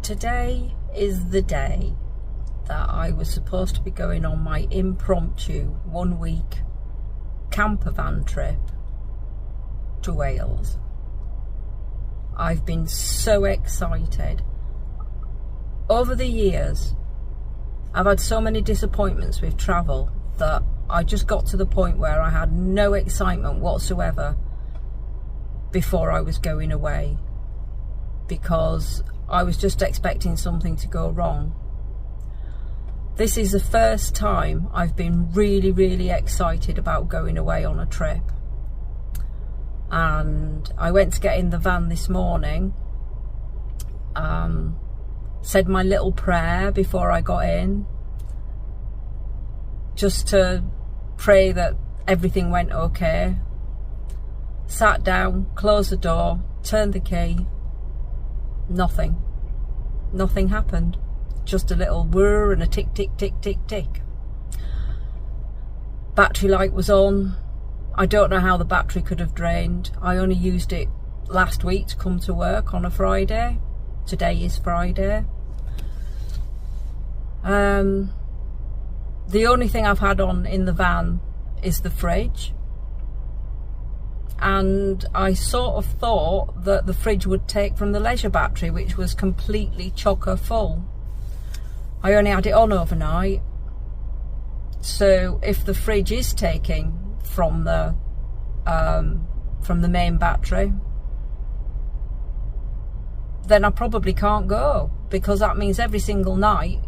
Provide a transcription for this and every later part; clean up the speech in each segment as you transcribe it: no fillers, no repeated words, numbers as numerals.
Today is the day that I was supposed to be going on my impromptu 1-week campervan trip to Wales. I've been so excited. Over the years, I've had so many disappointments with travel that I just got to the point where I had no excitement whatsoever before I was going away, because I was just expecting something to go wrong. This is the first time I've been really excited about going away on a trip. And I went to get in the van this morning, said my little prayer before I got in, just to pray that everything went okay. Sat down, closed the door, turned the key. Nothing happened. Just a little whir and a tick tick tick tick tick. Battery light was on. I don't know how the battery could have drained. I only used it last week to come to work on a Friday. Today is Friday. The only thing I've had on in the van is the fridge. And I sort of thought that the fridge would take from the leisure battery, which was completely chocker full. I only had it on overnight. So if the fridge is taking from the main battery, then I probably can't go, because that means every single night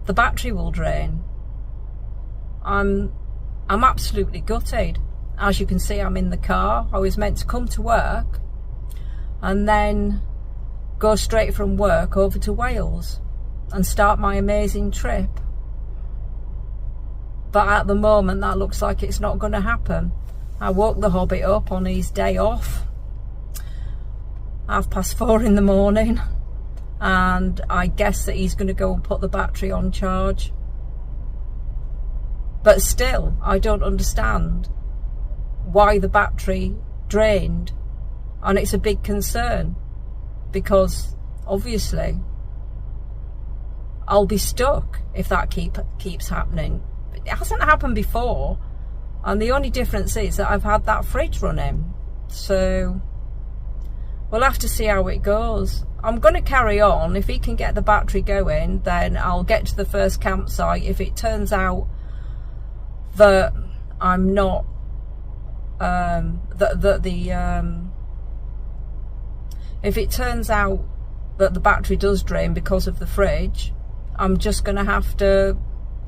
the battery will drain. I'm absolutely gutted. As you can see, I'm in the car. I was meant to come to work and then go straight from work over to Wales and start my amazing trip. But at the moment, that looks like it's not going to happen. I woke the Hobbit up on his day off, 4:30 in the morning, and I guess that he's going to go and put the battery on charge. But still, I don't understand why the battery drained, and it's a big concern, because obviously I'll be stuck if that keeps happening. It hasn't happened before, and the only difference is that I've had that fridge running. So we'll have to see how it goes. I'm going to carry on. If he can get the battery going, then I'll get to the first campsite. If it turns out that I'm not if it turns out that the battery does drain because of the fridge, I'm just going to have to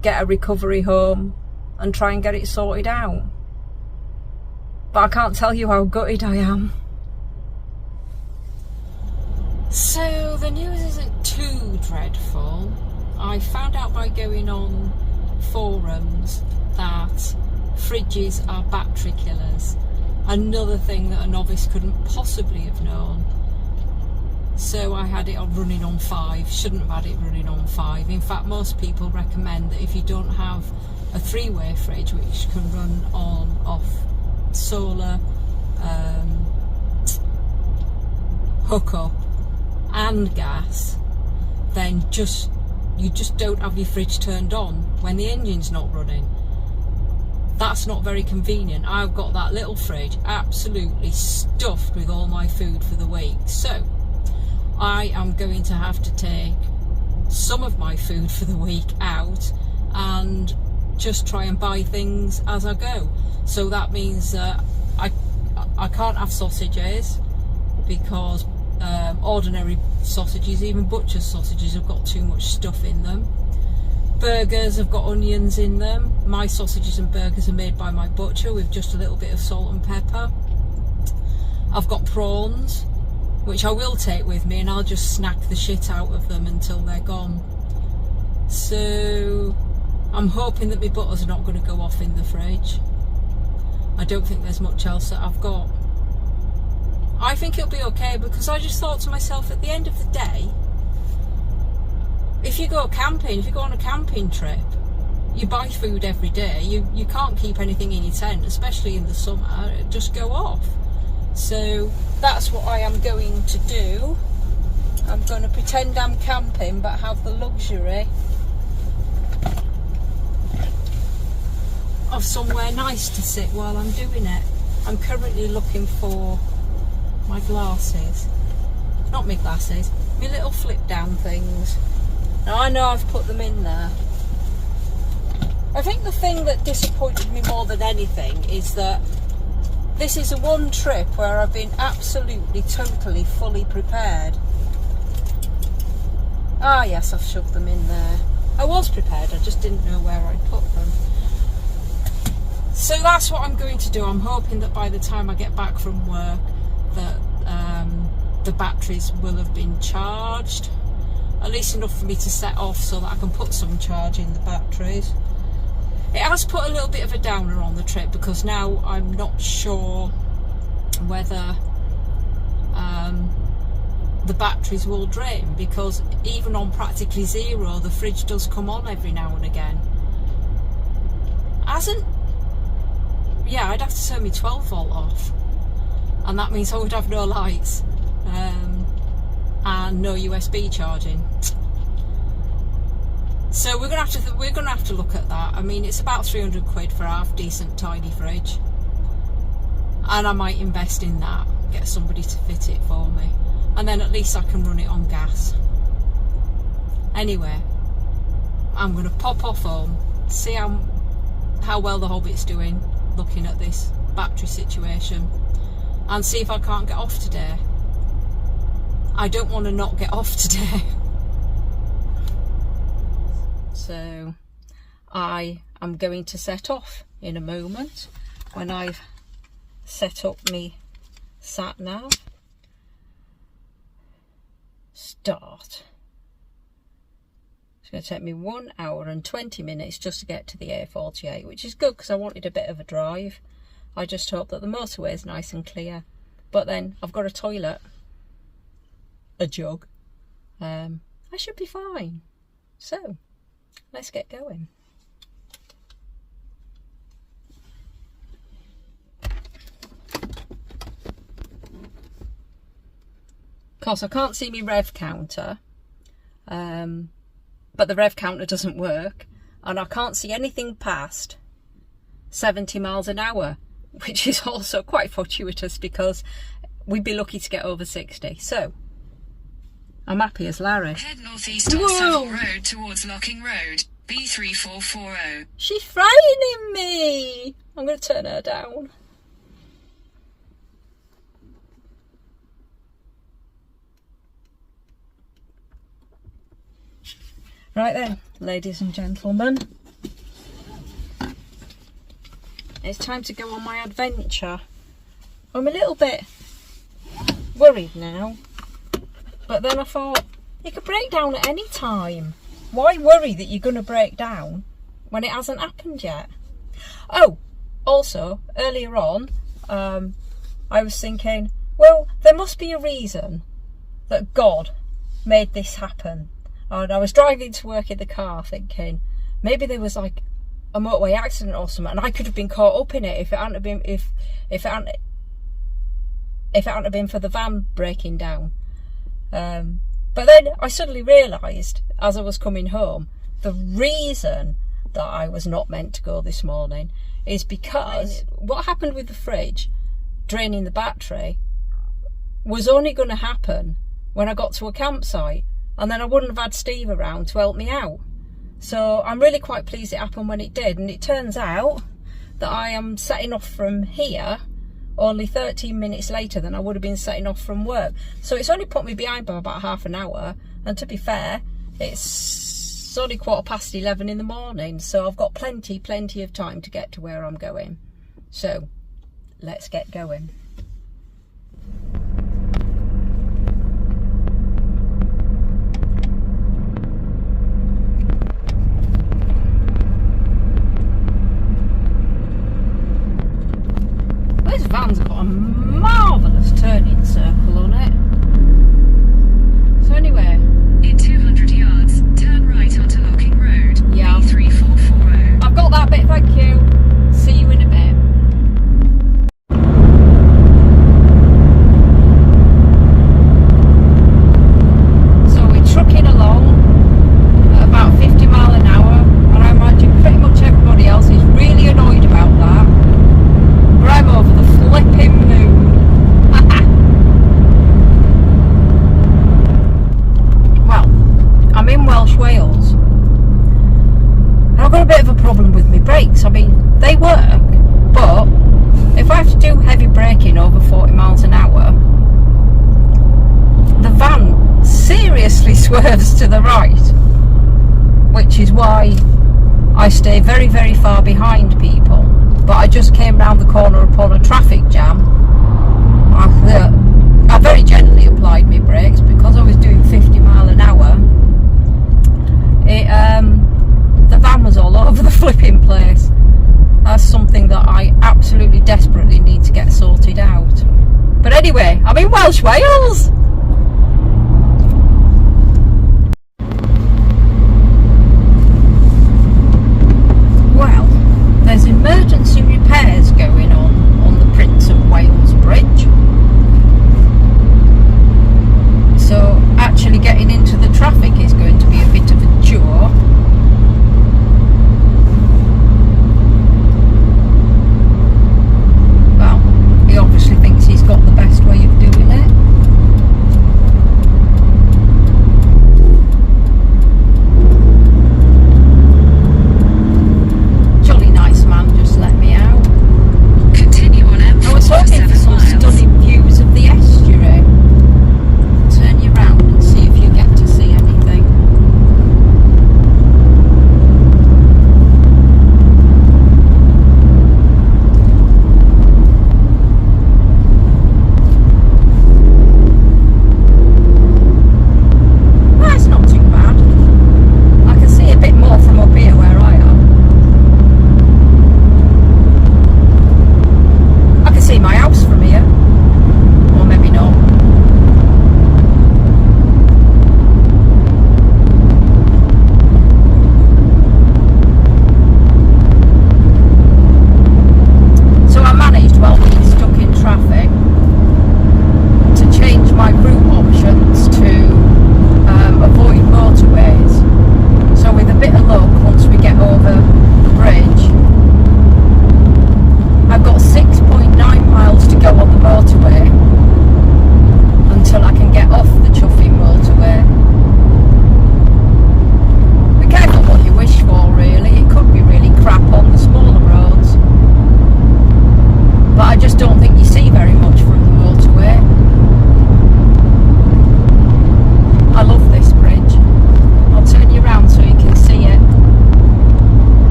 get a recovery home and try and get it sorted out. But I can't tell you how gutted I am. So the news isn't too dreadful. I found out by going on forums that fridges are battery killers. Another thing that a novice couldn't possibly have known. So I had it running on 5. Shouldn't have had it running on 5. In fact, most people recommend that if you don't have a 3-way fridge, which can run off solar, hookup and gas, then you just don't have your fridge turned on when the engine's not running. That's not very convenient. I've got that little fridge absolutely stuffed with all my food for the week. So I am going to have to take some of my food for the week out and just try and buy things as I go. So that means that I can't have sausages, because ordinary sausages, even butcher's sausages, have got too much stuff in them. Burgers have got onions in them. My sausages and burgers are made by my butcher with just a little bit of salt and pepper. I've got prawns, which I will take with me, and I'll just snack the shit out of them until they're gone. So I'm hoping that my butter's not going to go off in the fridge. I don't think there's much else that I've got. I think it'll be okay, because I just thought to myself, at the end of the day, if you go camping, if you go on a camping trip, you buy food every day. You can't keep anything in your tent, especially in the summer. Just go off. So that's what I am going to do. I'm going to pretend I'm camping but have the luxury of somewhere nice to sit while I'm doing it. I'm currently looking for my glasses. Not my glasses, my little flip down things. Now I know I've put them in there. I think the thing that disappointed me more than anything is that this is a one trip where I've been absolutely, totally, fully prepared. Ah yes, I've shoved them in there. I was prepared, I just didn't know where I'd put them. So that's what I'm going to do. I'm hoping that by the time I get back from work that the batteries will have been charged. At least enough for me to set off so that I can put some charge in the batteries. It has put a little bit of a downer on the trip because now I'm not sure whether the batteries will drain, because even on practically zero the fridge does come on every now and again. Yeah, I'd have to turn my 12 volt off, and that means I would have no lights and no USB charging. So we're gonna have to look at that. I mean, it's about 300 quid for a half decent tiny fridge, and I might invest in that, get somebody to fit it for me, and then at least I can run it on gas. Anyway, I'm gonna pop off home, see how well the Hobbit's doing, looking at this battery situation, and see if I can't get off today. I don't want to not get off today. So I am going to set off in a moment when I've set up my sat nav. Start. It's going to take me 1 hour and 20 minutes just to get to the A48, which is good because I wanted a bit of a drive. I just hope that the motorway is nice and clear. But then I've got a toilet, a jug. I should be fine. So let's get going. Of course, I can't see my rev counter. But the rev counter doesn't work, and I can't see anything past 70 miles an hour, which is also quite fortuitous because we'd be lucky to get over 60. So I'm happy as Larry. Head northeast on Savile Road towards Locking Road, B3440. She's frightening me. I'm going to turn her down. Right then, ladies and gentlemen, it's time to go on my adventure. I'm a little bit worried now, but then I thought, you could break down at any time. Why worry that you're going to break down when it hasn't happened yet? Oh, also, earlier on, I was thinking, well, there must be a reason that God made this happen. And I was driving to work in the car thinking, maybe there was like a motorway accident or something, and I could have been caught up in it if it hadn't been if it hadn't been for the van breaking down. But then I suddenly realised as I was coming home, the reason that I was not meant to go this morning is because what happened with the fridge draining the battery was only going to happen when I got to a campsite. And then I wouldn't have had Steve around to help me out. So I'm really quite pleased it happened when it did. And it turns out that I am setting off from here only 13 minutes later than I would have been setting off from work. So it's only put me behind by about half an hour. And to be fair, it's only 11:15 in the morning. So I've got plenty of time to get to where I'm going. So let's get going. This van's got a marvellous turning circle on it. So anyway, in 200 yards, turn right onto Locking Road, yeah. B3440. I've got that bit, thank you. See you in a bit. swerves to the right, which is why I stay very, very far behind people. But I just came round the corner upon a traffic jam. I very gently applied my brakes because I was doing 50 mile an hour. The van was all over the flipping place. That's something that I absolutely desperately need to get sorted out. But anyway, I'm in Welsh Wales. Well, there's emergency repairs going on the Prince of Wales Bridge.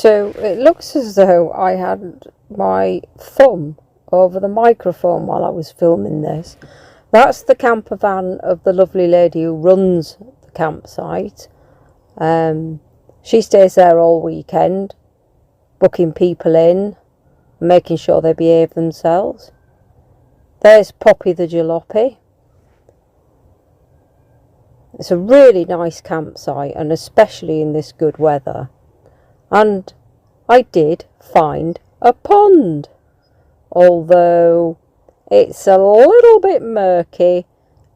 So it looks as though I had my thumb over the microphone while I was filming this. That's the camper van of the lovely lady who runs the campsite. She stays there all weekend, booking people in, making sure they behave themselves. There's Poppy the jalopy. It's a really nice campsite, and especially in this good weather. And I did find a pond, although it's a little bit murky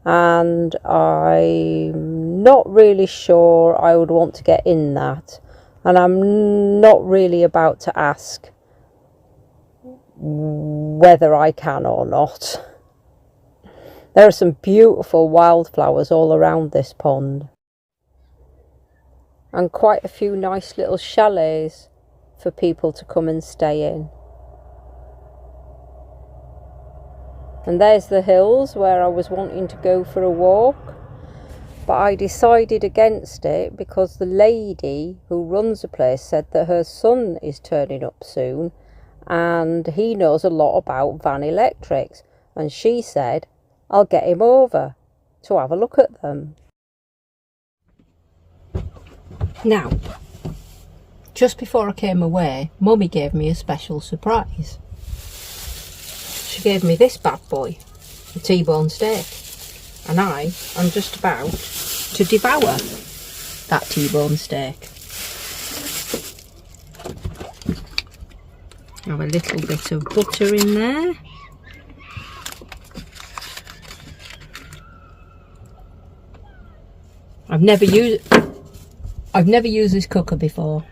and I'm not really sure I would want to get in that, and I'm not really about to ask whether I can or not. There are some beautiful wildflowers all around this pond, and quite a few nice little chalets for people to come and stay in. And there's the hills where I was wanting to go for a walk, but I decided against it because the lady who runs the place said that her son is turning up soon and he knows a lot about van electrics, and she said I'll get him over to have a look at them. Now, just before I came away, Mummy gave me a special surprise. She gave me this bad boy, a T-bone steak, and I am just about to devour that T-bone steak. Have a little bit of butter in there. I've never used this cooker before.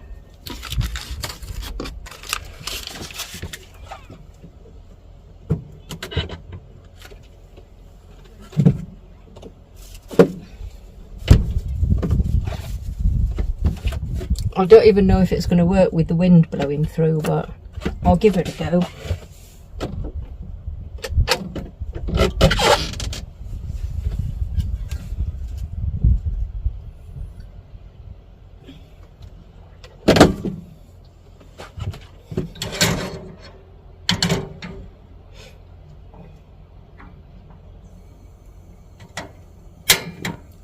I don't even know if it's going to work with the wind blowing through, but I'll give it a go.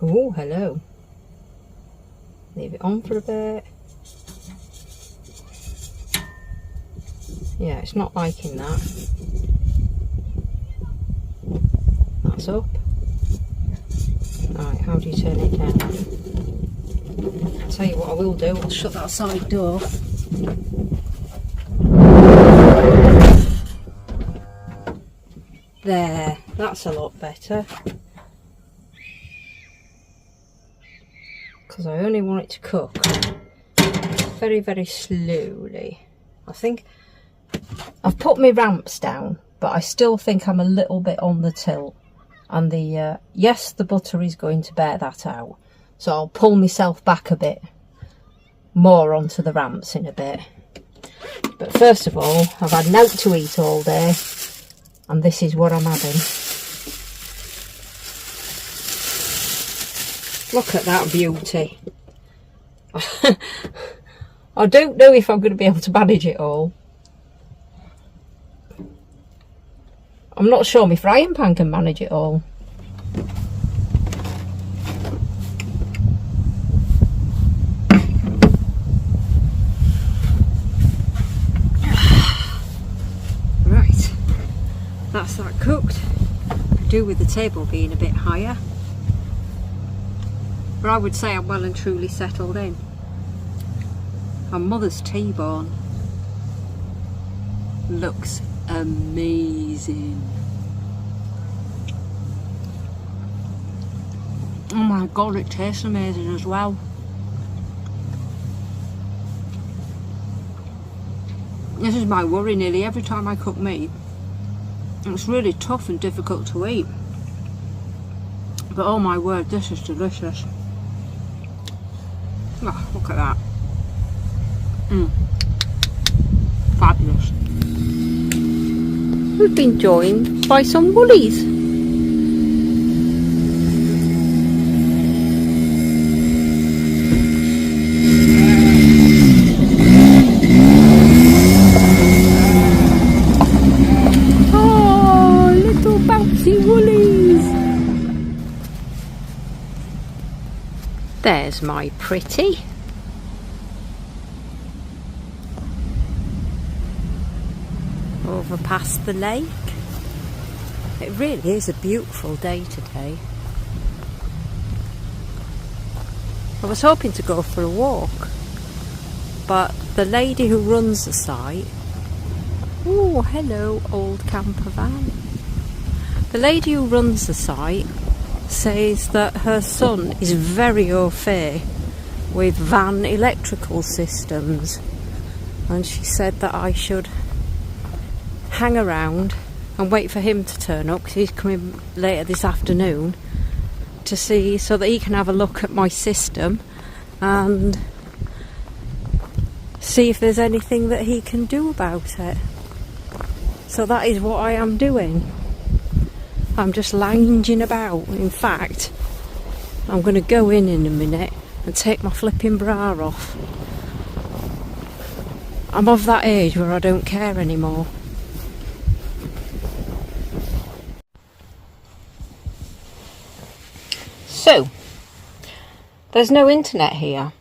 Oh, hello. Leave it on for a bit. Yeah, it's not liking that. That's up. Right, how do you turn it down? I'll tell you what I will do, I'll shut that side door. There, that's a lot better. Because I only want it to cook very, very slowly. I think I've put my ramps down, but I still think I'm a little bit on the tilt. And yes, the butter is going to bear that out. So I'll pull myself back a bit more onto the ramps in a bit. But first of all, I've had nought to eat all day, and this is what I'm having. Look at that beauty. I don't know if I'm going to be able to manage it all. I'm not sure my frying pan can manage it all. Right, that's that cooked. Could do with the table being a bit higher. But I would say I'm well and truly settled in. My mother's T-bone looks amazing. Oh my god, it tastes amazing as well. This is my worry nearly every time I cook meat. It's really tough and difficult to eat. But oh my word, this is delicious. Oh, look at that. Fabulous. We've been joined by some woolies. There's my pretty. Over past the lake. It really is a beautiful day today. I was hoping to go for a walk, but the lady who runs the site... Oh, hello, old Campervan. The lady who runs the site says that her son is very au fait with van electrical systems, and she said that I should hang around and wait for him to turn up, because he's coming later this afternoon, to see, so that he can have a look at my system and see if there's anything that he can do about it. So that is what I am doing. I'm just lounging about. In fact, I'm going to go in a minute and take my flipping bra off. I'm of that age where I don't care anymore. So, there's no internet here.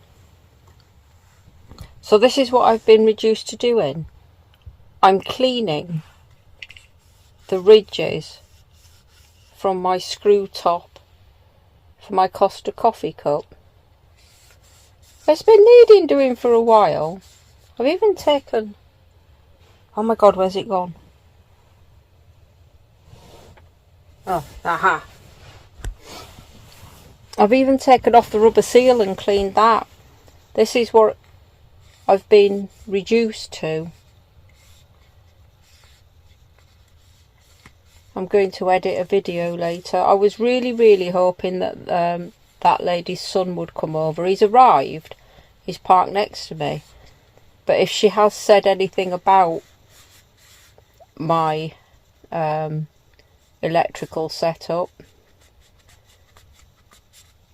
So this is what I've been reduced to doing. I'm cleaning the ridges from my screw top for my Costa coffee cup. It's been needing doing for a while. I've even taken... Oh my god, where's it gone? Oh, aha. I've even taken off the rubber seal and cleaned that. This is what I've been reduced to. I'm going to edit a video later. I was really hoping that that lady's son would come over. He's arrived. He's parked next to me. But if she has said anything about my electrical setup,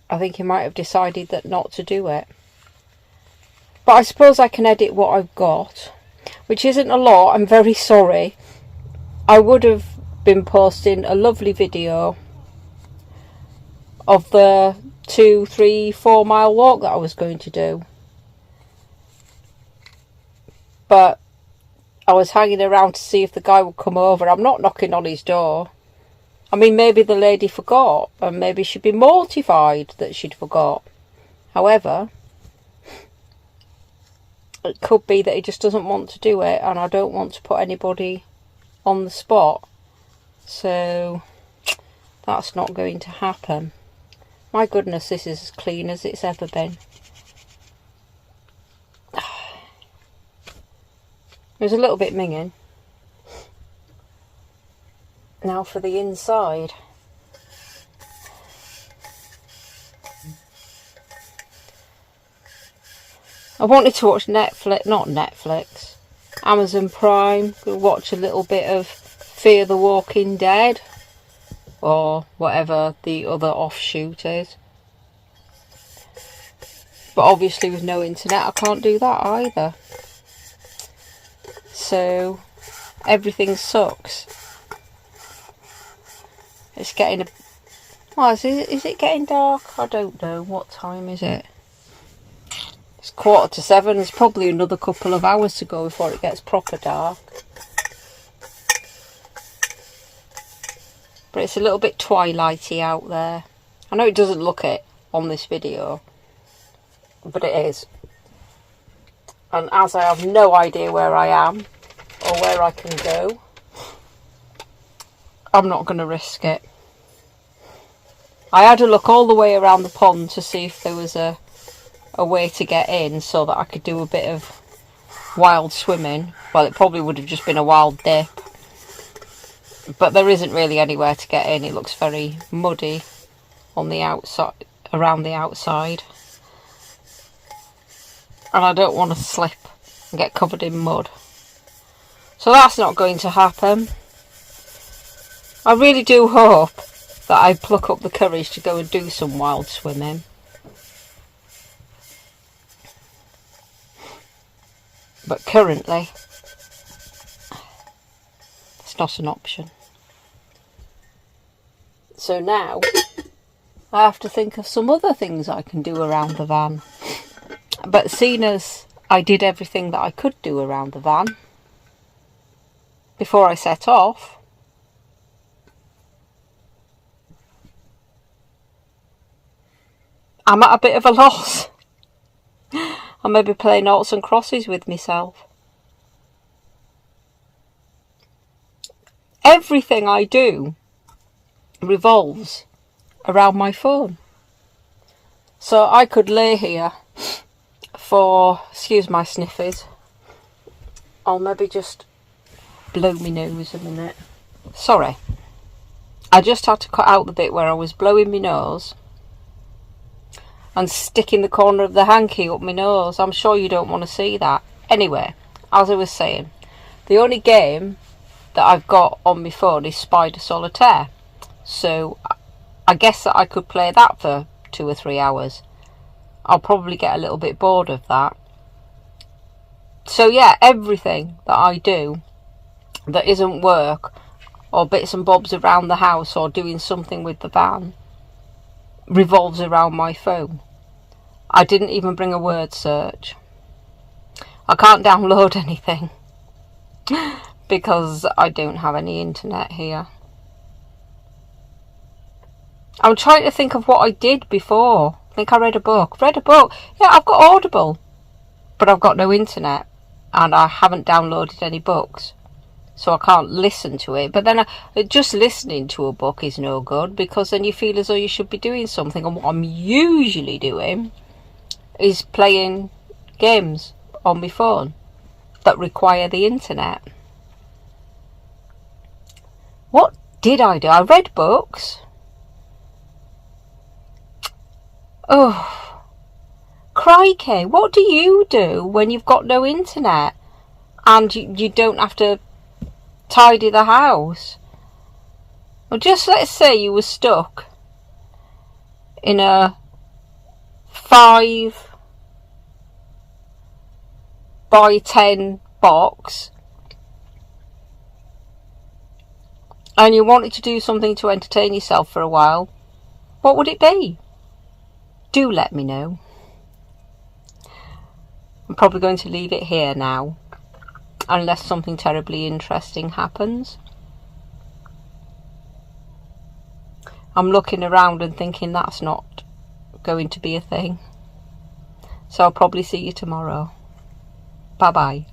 I think he might have decided that not to do it. But I suppose I can edit what I've got, which isn't a lot. I'm very sorry. I would have been posting a lovely video of the 2, 3, 4 mile walk that I was going to do. But I was hanging around to see if the guy would come over. I'm not knocking on his door. I mean, maybe the lady forgot, and maybe she'd be mortified that she'd forgot. However, it could be that he just doesn't want to do it, and I don't want to put anybody on the spot. So, that's not going to happen. My goodness, this is as clean as it's ever been. It was a little bit minging. Now for the inside. I wanted to watch Amazon Prime. Could watch a little bit of Fear the Walking Dead, or whatever the other offshoot is. But obviously with no internet I can't do that either. So everything sucks. It's getting a... Well, is it getting dark? I don't know. What time is it? It's 7:15. There's probably another couple of hours to go before it gets proper dark. But it's a little bit twilighty out there. I know it doesn't look it on this video, but it is. And as I have no idea where I am or where I can go, I'm not going to risk it. I had a look all the way around the pond to see if there was a way to get in so that I could do a bit of wild swimming. Well, it probably would have just been a wild dip. But there isn't really anywhere to get in. It looks very muddy on the outside, around the outside. And I don't want to slip and get covered in mud. So that's not going to happen. I really do hope that I pluck up the courage to go and do some wild swimming. But currently, it's not an option. So now, I have to think of some other things I can do around the van. But seeing as I did everything that I could do around the van before I set off, I'm at a bit of a loss. I may be playing noughts and crosses with myself. Everything I do revolves around my phone. So I could lay here for, excuse my sniffies, I'll maybe just blow my nose a minute. Sorry, I just had to cut out the bit where I was blowing my nose and sticking the corner of the hanky up my nose. I'm sure you don't want to see that. Anyway, as I was saying, the only game that I've got on my phone is Spider Solitaire. So I guess that I could play that for 2 or 3 hours. I'll probably get a little bit bored of that. So yeah, everything that I do that isn't work or bits and bobs around the house or doing something with the van revolves around my phone. I didn't even bring a word search. I can't download anything because I don't have any internet here. I'm trying to think of what I did before. I think I read a book. Yeah, I've got Audible, but I've got no internet and I haven't downloaded any books, so I can't listen to it. But then just listening to a book is no good, because then you feel as though you should be doing something, and what I'm usually doing is playing games on my phone that require the internet. What did I do? I read books. Oh, crikey, what do you do when you've got no internet and you don't have to tidy the house? Well, just let's say you were stuck in a 5 by 10 box and you wanted to do something to entertain yourself for a while. What would it be? Do let me know. I'm probably going to leave it here now, unless something terribly interesting happens. I'm looking around and thinking that's not going to be a thing. So I'll probably see you tomorrow. Bye bye.